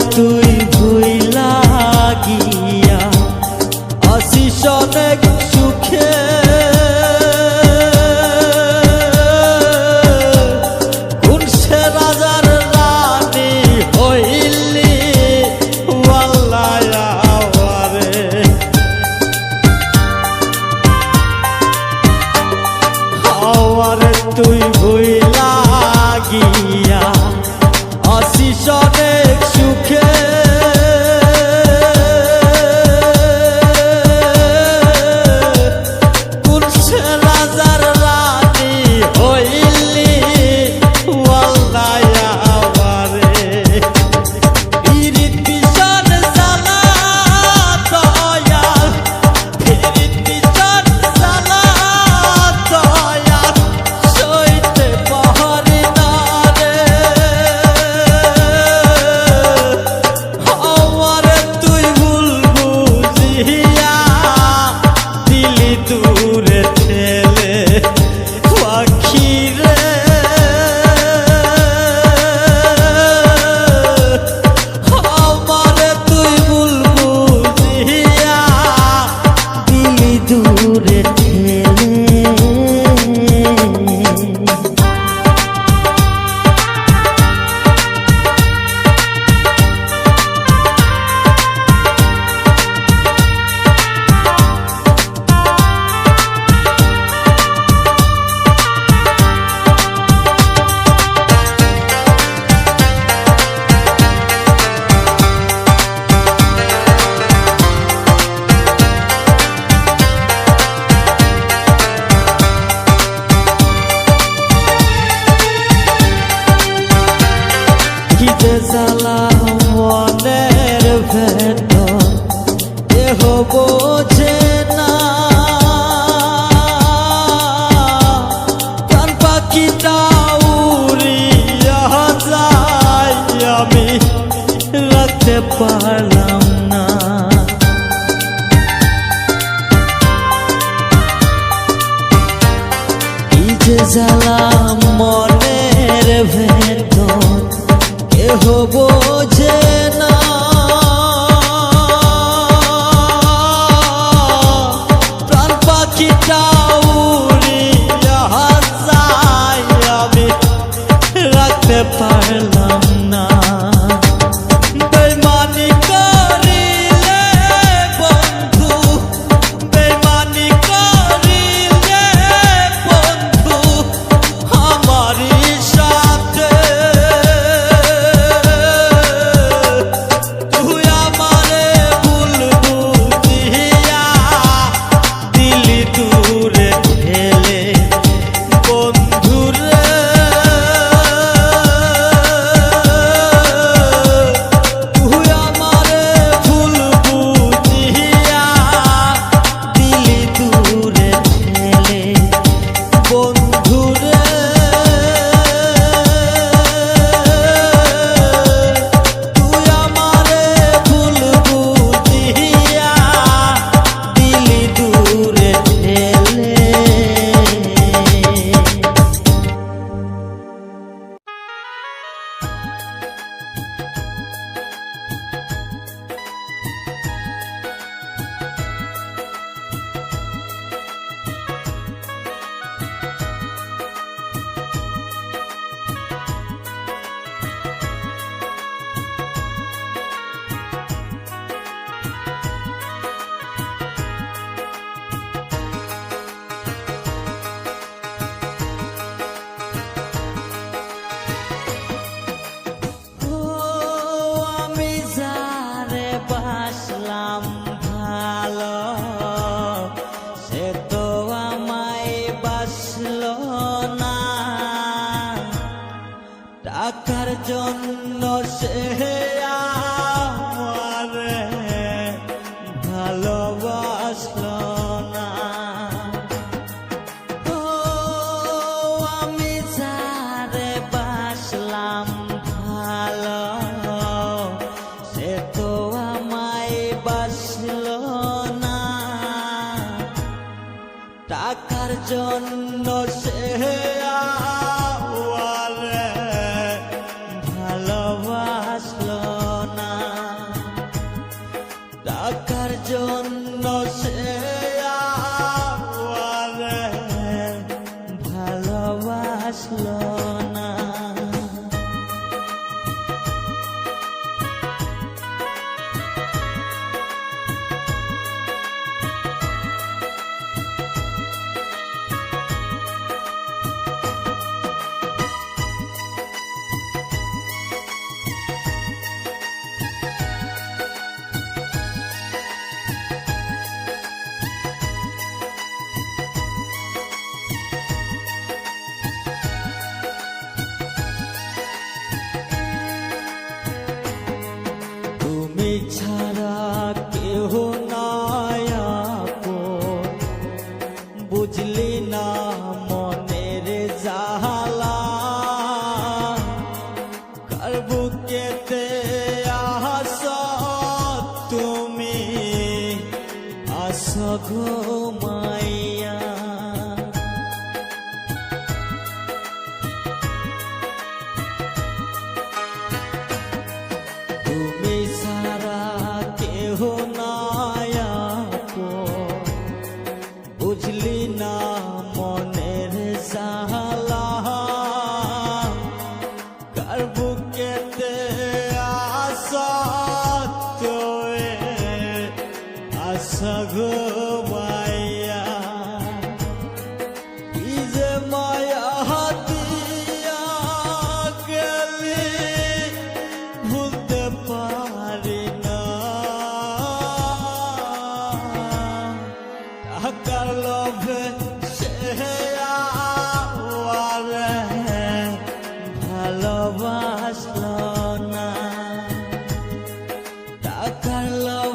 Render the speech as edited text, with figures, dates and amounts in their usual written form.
তুই ভুইলা গিয়া আসিস অনেক সুখে কোন সে রাজার রানী হইলি ওয়াল্লাহ আমারে আমারে তুই ভুইলা গিয়া আসিস অনেক সুখে কোন সে রাজার রানী হইলি ওয়াল্লাহ আমারে পিরিত ভীষণ জ্বালা দয়াল পিরিত ভীষণ জ্বালা দয়াল সইতে পারি না রে আমারে তুই ভুল বুঝিয়া দিলি দূরে ঠেলে পাখি রে আমারে তুই ভুল বুঝিয়া দিলি দূরে ঠেলে কি যে জ্বালা মনের ভেতর দেহ বোঝে না প্রাণ পাখিটা উড়িয়া যায় আমি রাখতে পারলাম না কি যে জ্বালা মনের ভেতর কেহ বোঝে না প্রাণ পাখিটা উড়িয়া যায় আমি রাখতে পারলাম না বেইমানি করিলে বন্ধু বেইমানি করিলে বন্ধু আমারই সাথে তুই আমারে ভুল বুঝিয়া দিলি দূরে ঠেলে বন্ধুরে তুই আমারে ভুল বুঝিয়া দিলি দূরে ঠেলে বন্ধুরে তুই আমারে ভুল বুঝিয়া দিলি দূরে ঠেলে ও আমি যারে বাসলাম ভালো সে তো আমায় বাসলো না টাকার জন্য সে আমারে ভালোবাসলো না ও আমি যারে বাসলাম ভালো সে তো আমায় বাসলো না টাকার জন্য সে আমারে ভালোবাসলো না ছাড়া কেহ নাই আপন, বুঝলি না মনের জালা, কার বুকেতে আস তুমি আস গো মাইয়া। তুমি সারা কেহ নাই আপন, বুঝলি না মনের জালা, কার বুকেতে আশা তোয়ে আশা গো মাইয়া। কি যে মায়া দিয়া গেলি ভুলতে পারি না, টাকার লোভে সে আমারে ভালোবাসলো না, টাকার লোভে